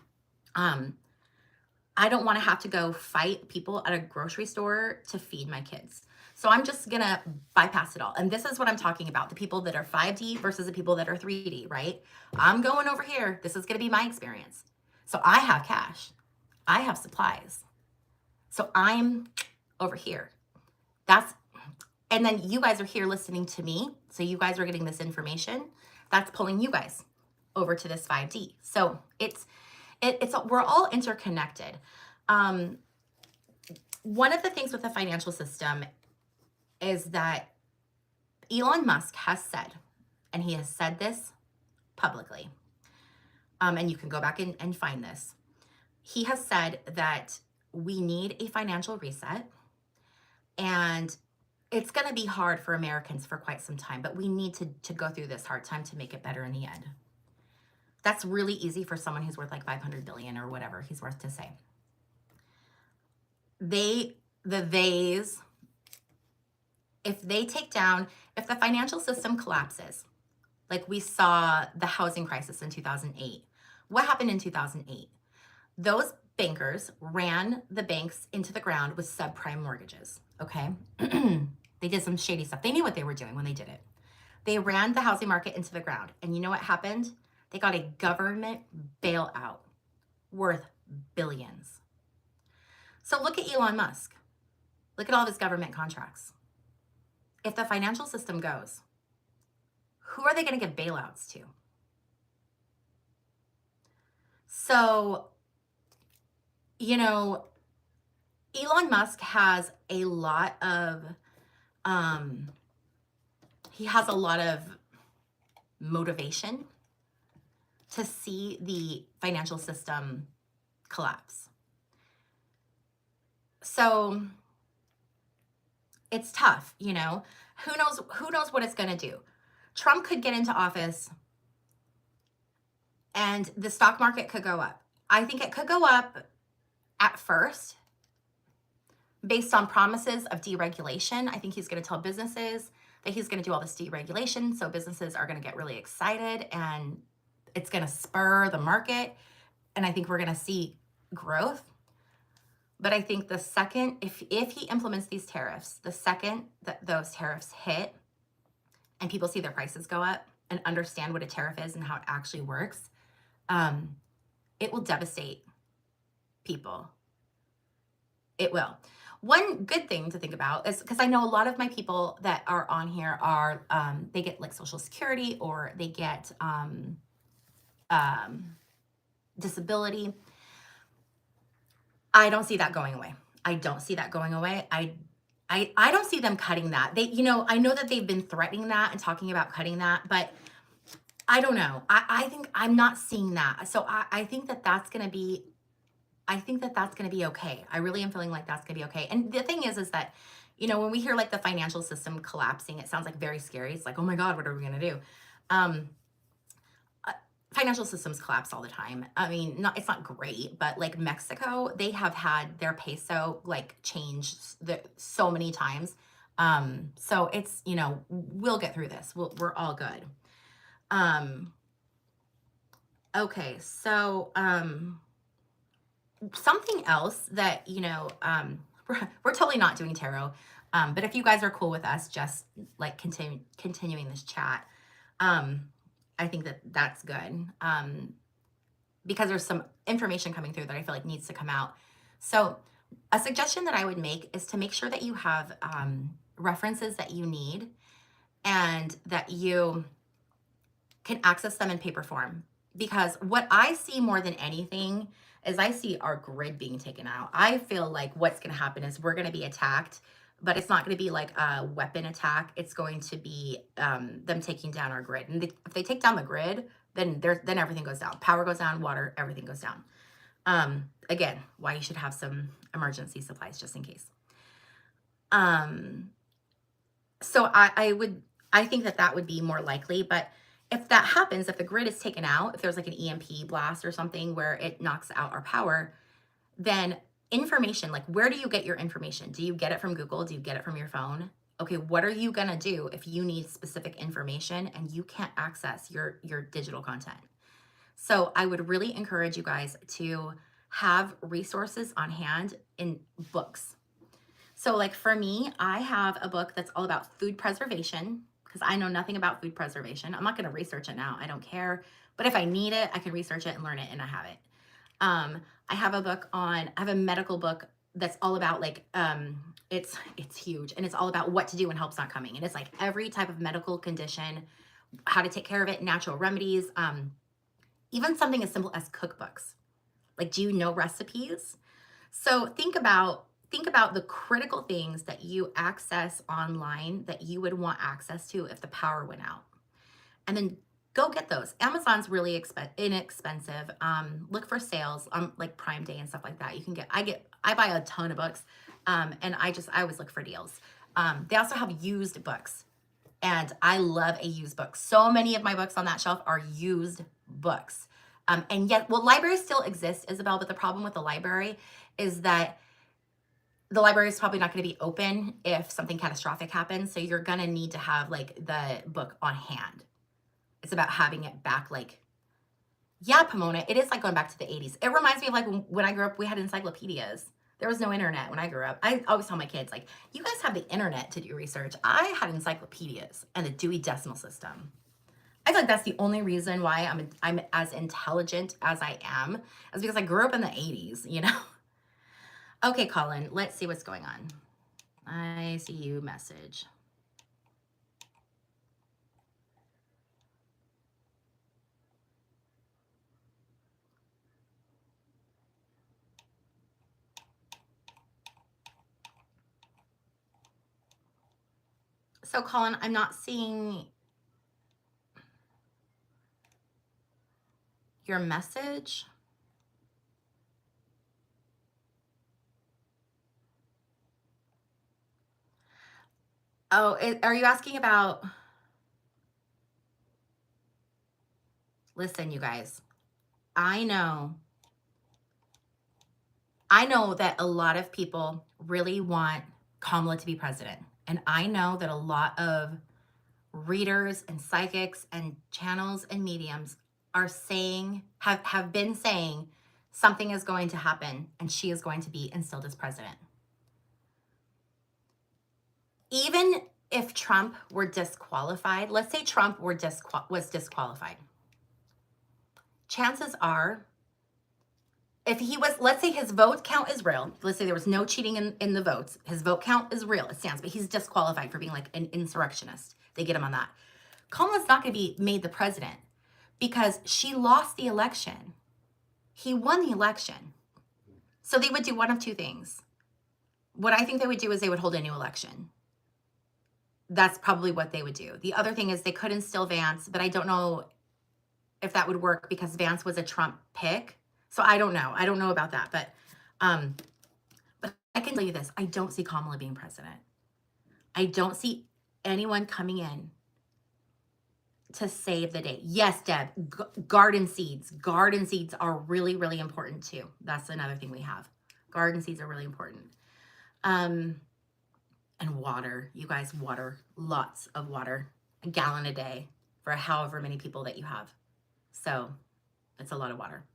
S1: I don't want to have to go fight people at a grocery store to feed my kids. So I'm just going to bypass it all. And this is what I'm talking about. The people that are 5D versus the people that are 3D, right? I'm going over here. This is going to be my experience. So I have cash. I have supplies. So I'm over here. And then you guys are here listening to me. So you guys are getting this information. That's pulling you guys over to this 5D. So we're all interconnected. One of the things with the financial system is that Elon Musk has said, and he has said this publicly, and you can go back and find this. He has said that we need a financial reset, and it's going to be hard for Americans for quite some time, but we need to go through this hard time to make it better in the end. That's really easy for someone who's worth like 500 billion or whatever he's worth to say. If the financial system collapses, like we saw the housing crisis in 2008, what happened in 2008? Those bankers ran the banks into the ground with subprime mortgages, okay? They did some shady stuff. They knew what they were doing when they did it. They ran the housing market into the ground. And you know what happened? They got a government bailout worth billions. So look at Elon Musk. Look at all of his government contracts. If the financial system goes, who are they going to give bailouts to? So, Elon Musk has a lot of, motivation to see the financial system collapse. So it's tough, Who knows what it's going to do? Trump could get into office and the stock market could go up. I think it could go up at first based on promises of deregulation. I think he's going to tell businesses that he's going to do all this deregulation. So businesses are going to get really excited and it's going to spur the market. And I think we're going to see growth. But I think the second, if he implements these tariffs, the second that those tariffs hit and people see their prices go up and understand what a tariff is and how it actually works, it will devastate people. It will. One good thing to think about is, because I know a lot of my people that are on here are, they get like Social Security or they get disability. I don't see that going away. I don't see that going away. I don't see them cutting that. I know that they've been threatening that and talking about cutting that, but I don't know. I think I'm not seeing that. So I think that that's going to be, okay. I really am feeling like that's going to be okay. And the thing is that, when we hear like the financial system collapsing, it sounds like very scary. It's like, oh my God, what are we going to do? Financial systems collapse all the time. I mean, it's not great, but like Mexico, they have had their peso like change so many times. So it's, we'll get through this. We're all good. Okay. So, something else that, we're totally not doing tarot. But if you guys are cool with us, just like continuing this chat, I think that that's good, because there's some information coming through that I feel like needs to come out. So a suggestion that I would make is to make sure that you have references that you need and that you can access them in paper form. Because what I see more than anything is I see our grid being taken out. I feel like what's going to happen is we're going to be attacked, but it's not going to be like a weapon attack. It's going to be them taking down our grid. And if they take down the grid, then everything goes down. Power goes down, water, everything goes down. Again, why you should have some emergency supplies just in case. So I think that would be more likely. But if that happens, if the grid is taken out, if there's like an EMP blast or something where it knocks out our power, then information, like where do you get your information? Do you get it from Google? Do you get it from your phone? Okay, what are you gonna do if you need specific information and you can't access your digital content? So I would really encourage you guys to have resources on hand in books. So like for me, I have a book that's all about food preservation because I know nothing about food preservation. I'm not gonna research it now, I don't care. But if I need it, I can research it and learn it and I have it. I have a medical book that's all about like, it's huge and it's all about what to do when help's not coming. And it's like every type of medical condition, how to take care of it, natural remedies, even something as simple as cookbooks. Like, do you know recipes? So think about the critical things that you access online that you would want access to if the power went out. And then go get those. Amazon's really inexpensive. Look for sales on like Prime Day and stuff like that. You can I buy a ton of books. And I always look for deals. They also have used books. And I love a used book. So many of my books on that shelf are used books. And yet, well, libraries still exist, Isabel, but the problem with the library is that the library is probably not going to be open if something catastrophic happens. So you're going to need to have like the book on hand. It's about having it back. Like, yeah, Pomona, it is like going back to the 80s. It reminds me of like when I grew up, we had encyclopedias. There was no internet when I grew up. I always tell my kids, like, you guys have the internet to do research. I had encyclopedias and the Dewey Decimal System. I feel like that's the only reason why I'm as intelligent as I am, is because I grew up in the 80s, you know? Okay, Colin, let's see what's going on. I see you message. So, Colin, I'm not seeing your message. Oh, are you asking about... Listen, you guys, I know that a lot of people really want Kamala to be president. And I know that a lot of readers and psychics and channels and mediums are saying, have been saying, something is going to happen and she is going to be instilled as president. Even if Trump were disqualified, let's say Trump was disqualified, chances are, if he was, let's say his vote count is real, let's say there was no cheating in the votes, his vote count is real, it stands, but he's disqualified for being like an insurrectionist. They get him on that. Kamala's not going to be made the president because she lost the election. He won the election. So they would do one of two things. What I think they would do is they would hold a new election. That's probably what they would do. The other thing is they could instill Vance, but I don't know if that would work because Vance was a Trump pick. So I don't know. I don't know about that. But I can tell you this. I don't see Kamala being president. I don't see anyone coming in to save the day. Yes, Deb, garden seeds. Garden seeds are really, really important too. That's another thing we have. Garden seeds are really important. And water. You guys, water. Lots of water. A gallon a day for however many people that you have. So it's a lot of water.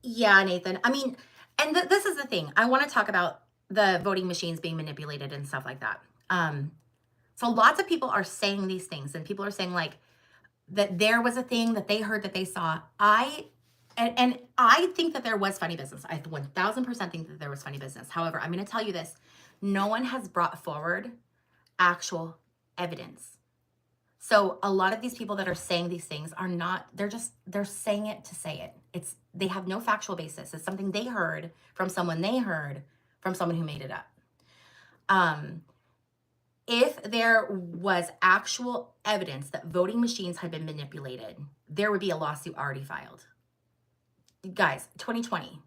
S1: Yeah, Nathan. I mean, and this is the thing. I want to talk about the voting machines being manipulated and stuff like that. So lots of people are saying these things, and people are saying like that there was a thing that they heard that they saw. And I think that there was funny business. I 1000% think that there was funny business. However, I'm going to tell you this. No one has brought forward actual evidence. So a lot of these people that are saying these things are not, they're saying it to say it. They have no factual basis. It's something they heard from someone who made it up. If there was actual evidence that voting machines had been manipulated, there would be a lawsuit already filed. Guys, 2020,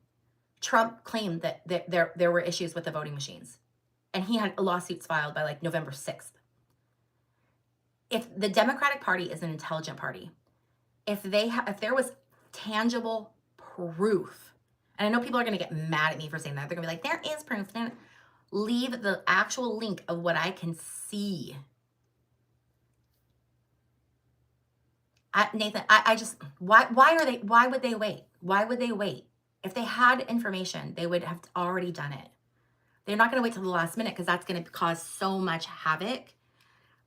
S1: Trump claimed that there were issues with the voting machines, and he had lawsuits filed by like November 6th. If the Democratic Party is an intelligent party, if there was tangible proof, and I know people are going to get mad at me for saying that. They're going to be like, there is proof. Then leave the actual link of what I can see. Nathan, I just, why would they wait? Why would they wait? If they had information, they would have already done it. They're not going to wait till the last minute because that's going to cause so much havoc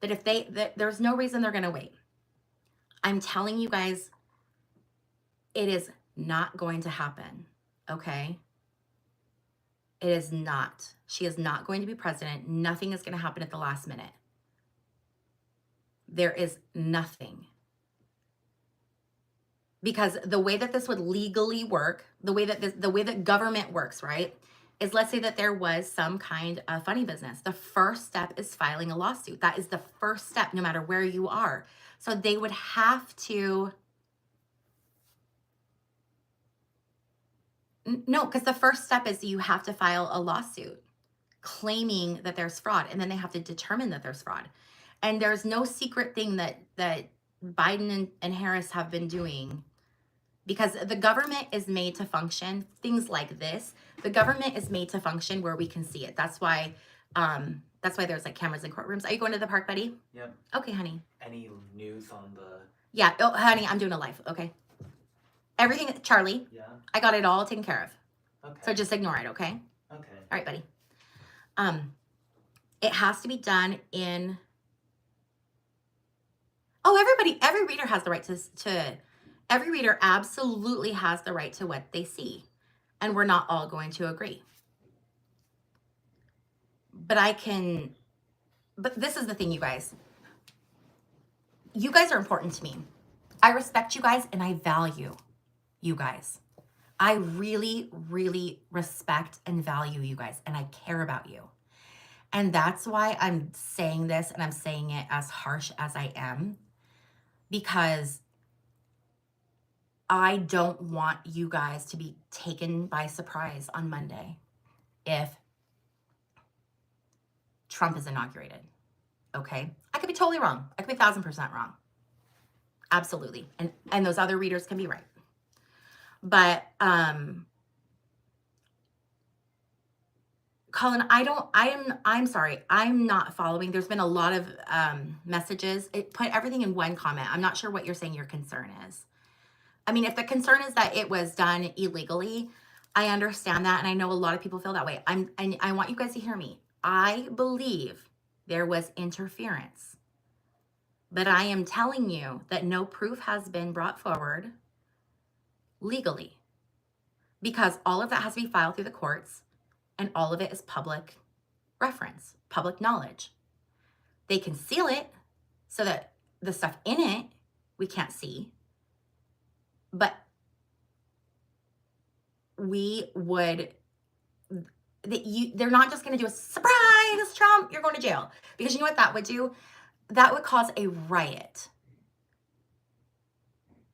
S1: that there's no reason they're going to wait. I'm telling you guys, it is not going to happen, okay? It is not. She is not going to be president. Nothing is going to happen at the last minute. There is nothing. Because the way that this would legally work, the way that government works, right, is let's say that there was some kind of funny business. The first step is filing a lawsuit. That is the first step, no matter where you are. So they would have to... No, because the first step is you have to file a lawsuit claiming that there's fraud, and then they have to determine that there's fraud. And there's no secret thing that Biden and Harris have been doing, because the government is made to function. Things like this, the government is made to function where we can see it. That's why there's like cameras in courtrooms. Are you going to the park, buddy?
S2: Yep.
S1: Okay, honey.
S2: Any news on the...
S1: Yeah. Oh, honey, I'm doing a live. Okay. Everything, Charlie.
S2: Yeah.
S1: I got it all taken care of.
S2: Okay.
S1: So just ignore it, okay?
S2: Okay.
S1: All right, buddy. It has to be done in... Oh, every reader has the right to every reader absolutely has the right to what they see. And we're not all going to agree. But this is the thing, you guys. You guys are important to me. I respect you guys and I value you guys. I really, really respect and value you guys, and I care about you. And that's why I'm saying this, and I'm saying it as harsh as I am, because I don't want you guys to be taken by surprise on Monday if Trump is inaugurated. Okay? I could be totally wrong. I could be 1,000% wrong. Absolutely. And those other readers can be right. But Colin, I'm sorry. I'm not following. There's been a lot of messages. It put everything in one comment. I'm not sure what you're saying your concern is. I mean, if the concern is that it was done illegally, I understand that. And I know a lot of people feel that way. And I want you guys to hear me. I believe there was interference. But I am telling you that no proof has been brought forward legally, because all of that has to be filed through the courts, and all of it is public reference, public knowledge. They conceal it so that the stuff in it we can't see, but they're not just going to do a surprise, Trump, you're going to jail, because you know what that would do? That would cause a riot.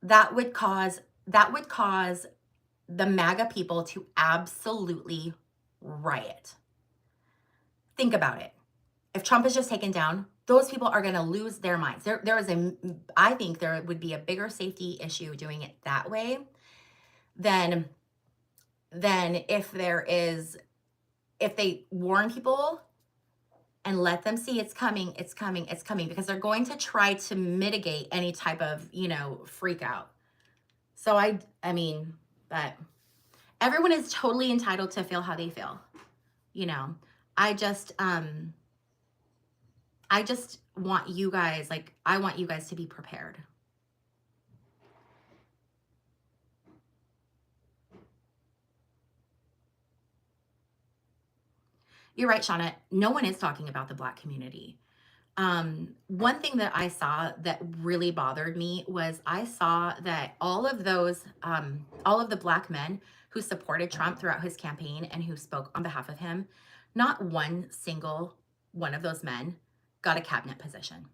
S1: That would cause the MAGA people to absolutely riot. Think about it. If Trump is just taken down, those people are going to lose their minds. I think there would be a bigger safety issue doing it that way than if they warn people and let them see it's coming, because they're going to try to mitigate any type of, freak out. So I mean, but everyone is totally entitled to feel how they feel. I just want you guys, I want you guys to be prepared. You're right, Shauna. No one is talking about the Black community. One thing that I saw that really bothered me was I saw that all of the Black men who supported Trump throughout his campaign and who spoke on behalf of him, not one single one of those men got a cabinet position.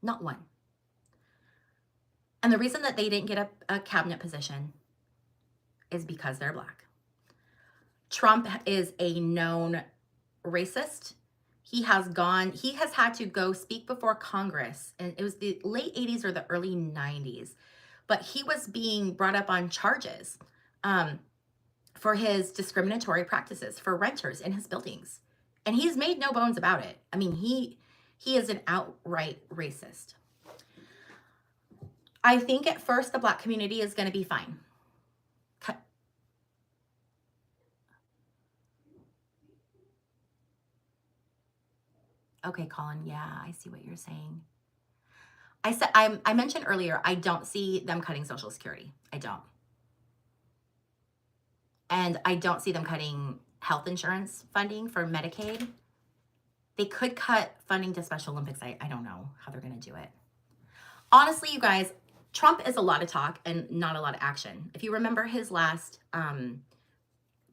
S1: Not one. And the reason that they didn't get a cabinet position is because they're Black. Trump is a known racist. He has had to go speak before Congress, and it was the late 80s or the early 90s, but he was being brought up on charges for his discriminatory practices for renters in his buildings. And he's made no bones about it. I mean, he is an outright racist. I think at first the Black community is going to be fine. Okay, Colin, yeah, I see what you're saying. I mentioned earlier, I don't see them cutting Social Security. I don't. And I don't see them cutting health insurance funding for Medicaid. They could cut funding to Special Olympics. I don't know how they're going to do it. Honestly, you guys, Trump is a lot of talk and not a lot of action. If you remember his last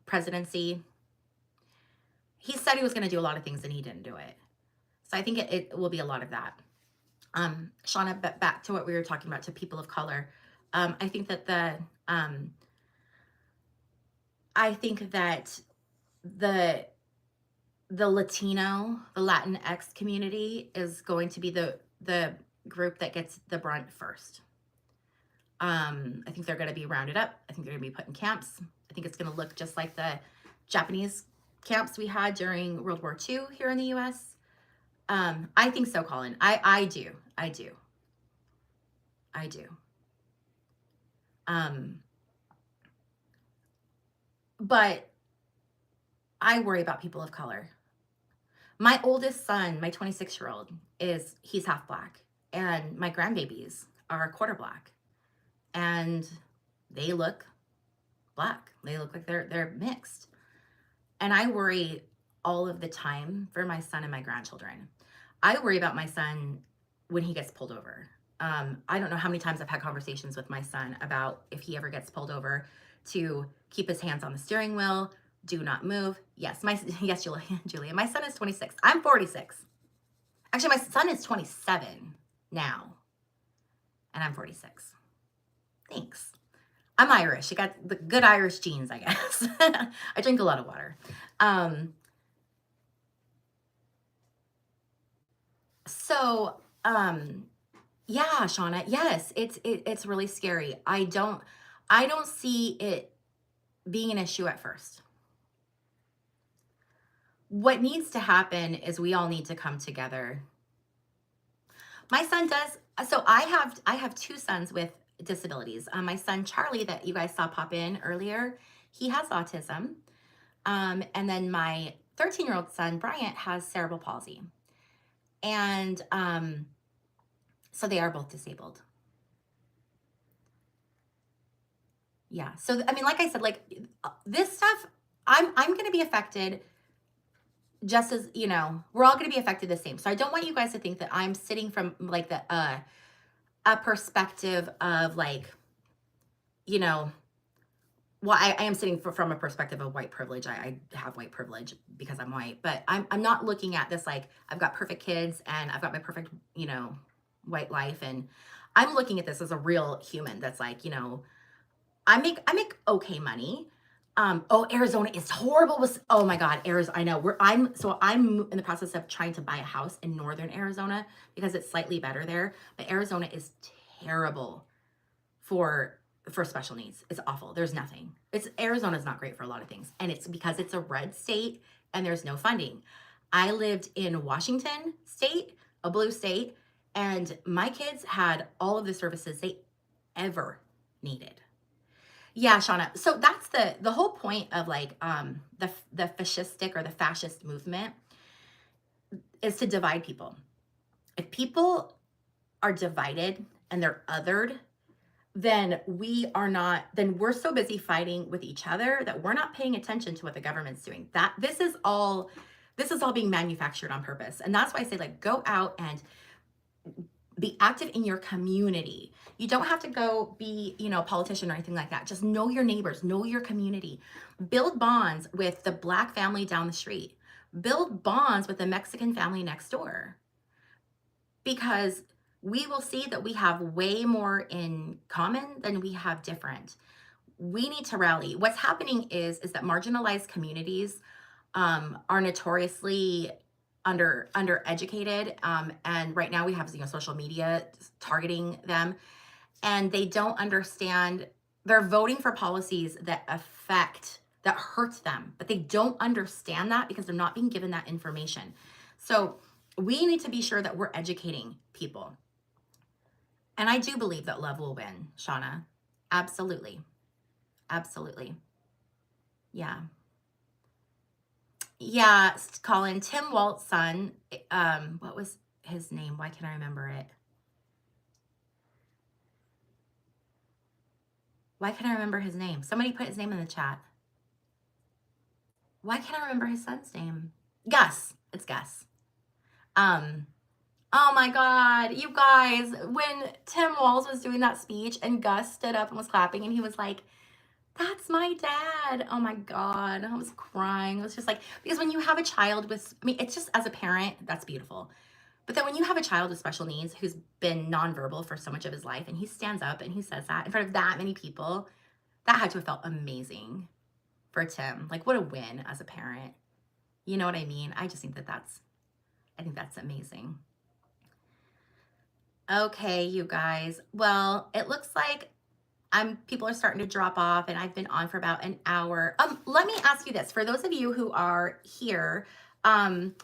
S1: presidency, he said he was going to do a lot of things and he didn't do it. So I think it will be a lot of that. Shauna, back to what we were talking about, to people of color. I think that I think that the the Latinx community is going to be the group that gets the brunt first. I think they're going to be rounded up. I think they're going to be put in camps. I think it's going to look just like the Japanese camps we had during World War II here in the U.S. I think so, Colin. I do. I do. I do. Um, but I worry about people of color. My oldest son, my 26-year-old, he's half black, and my grandbabies are quarter black, and they look black. They look like they're mixed. And I worry all of the time for my son and my grandchildren. I worry about my son when he gets pulled over. I don't know how many times I've had conversations with my son about if he ever gets pulled over to keep his hands on the steering wheel, do not move. Yes, yes, Julia. My son is 26. I'm 46. Actually, my son is 27 now, and I'm 46. Thanks. I'm Irish. You got the good Irish genes, I guess. I drink a lot of water. So, yeah, Shauna, yes, it's really scary. I don't see it being an issue at first. What needs to happen is we all need to come together. My son does. So I have two sons with disabilities. My son Charlie, that you guys saw pop in earlier, he has autism. And then my 13-year-old son Bryant has cerebral palsy. And so they are both disabled. Yeah. So I mean, like I said, like this stuff, I'm going to be affected just as, we're all going to be affected the same. So I don't want you guys to think that I'm sitting from like a perspective of like, well, I am sitting from a perspective of white privilege. I have white privilege because I'm white, but I'm not looking at this like I've got perfect kids and I've got my perfect, white life. And I'm looking at this as a real human that's like, I make okay money. Arizona is horrible. Oh my God, Arizona. I know I'm in the process of trying to buy a house in northern Arizona because it's slightly better there, but Arizona is terrible for special needs. It's awful. There's nothing. Arizona's not great for a lot of things, and it's because it's a red state and there's no funding. I lived in Washington state, a blue state, and my kids had all of the services they ever needed. Yeah, Shauna. So that's the whole point of like the fascistic or the fascist movement is to divide people. If people are divided and they're othered, then we're so busy fighting with each other that we're not paying attention to what the government's doing. This is all being manufactured on purpose. And that's why I say, like, go out and be active in your community. You don't have to go be, a politician or anything like that. Just know your neighbors, know your community. Build bonds with the Black family down the street. Build bonds with the Mexican family next door. Because we will see that we have way more in common than we have different. We need to rally. What's happening is that marginalized communities are notoriously undereducated, and right now we have social media targeting them, and they don't understand. They're voting for policies that hurt them, but they don't understand that because they're not being given that information. So we need to be sure that we're educating people. And I do believe that love will win, Shauna. Absolutely. Absolutely. Yeah. Yeah, Colin, Tim Walt's son, what was his name? Why can't I remember it? Why can't I remember his name? Somebody put his name in the chat. Why can't I remember his son's name? Gus. It's Gus. Oh my God, you guys, when Tim Walz was doing that speech and Gus stood up and was clapping and he was like, that's my dad. Oh my God, I was crying. It was just like, because when you have a child it's just, as a parent, that's beautiful. But then when you have a child with special needs who's been nonverbal for so much of his life and he stands up and he says that in front of that many people, that had to have felt amazing for Tim. Like, what a win as a parent. You know what I mean? I just think I think that's amazing. Okay, you guys. Well, it looks like people are starting to drop off and I've been on for about an hour. Let me ask you this. For those of you who are here, um,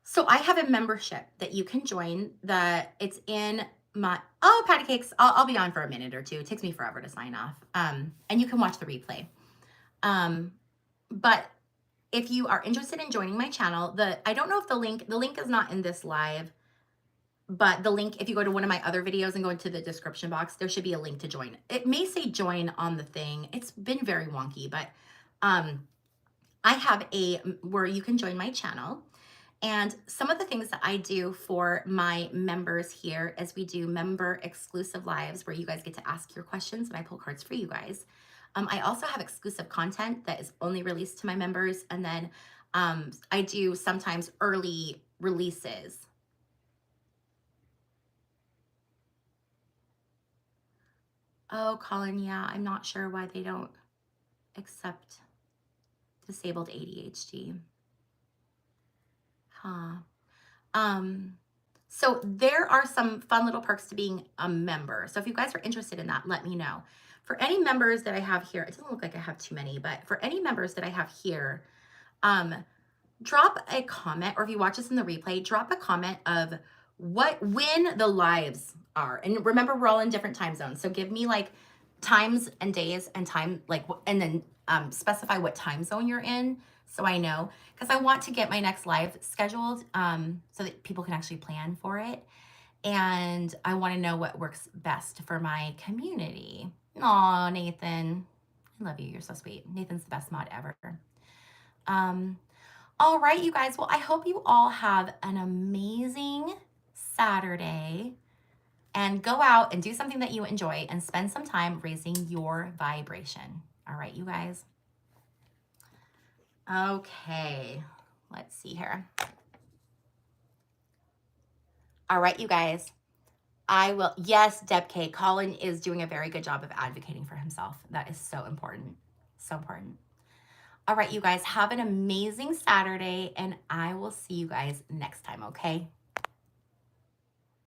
S1: so I have a membership that you can join that it's in my, oh, patty cakes. I'll be on for a minute or two. It takes me forever to sign off. And you can watch the replay. Um, but if you are interested in joining my channel, I don't know if the link is not in this live, but the link, if you go to one of my other videos and go into the description box, there should be a link to join. It may say join on the thing. It's been very wonky, but I have where you can join my channel. And some of the things that I do for my members here is we do member exclusive lives where you guys get to ask your questions and I pull cards for you guys. I also have exclusive content that is only released to my members. And then I do sometimes early releases. Oh, Colin, yeah, I'm not sure why they don't accept disabled ADHD. Huh. So there are some fun little perks to being a member. So if you guys are interested in that, let me know. For any members that I have here, it doesn't look like I have too many, but for any members that I have here, drop a comment, or if you watch this in the replay, drop a comment of when the lives are. And remember, we're all in different time zones. So give me like times and days and time, like, and then specify what time zone you're in so I know, because I want to get my next live scheduled so that people can actually plan for it. And I want to know what works best for my community. Aw, Nathan, I love you. You're so sweet. Nathan's the best mod ever. All right, you guys. Well, I hope you all have an amazing Saturday and go out and do something that you enjoy and spend some time raising your vibration. All right, you guys. Okay, let's see here. All right, you guys. Yes, Deb K. Colin is doing a very good job of advocating for himself. That is so important. So important. All right, you guys, have an amazing Saturday, and I will see you guys next time, okay?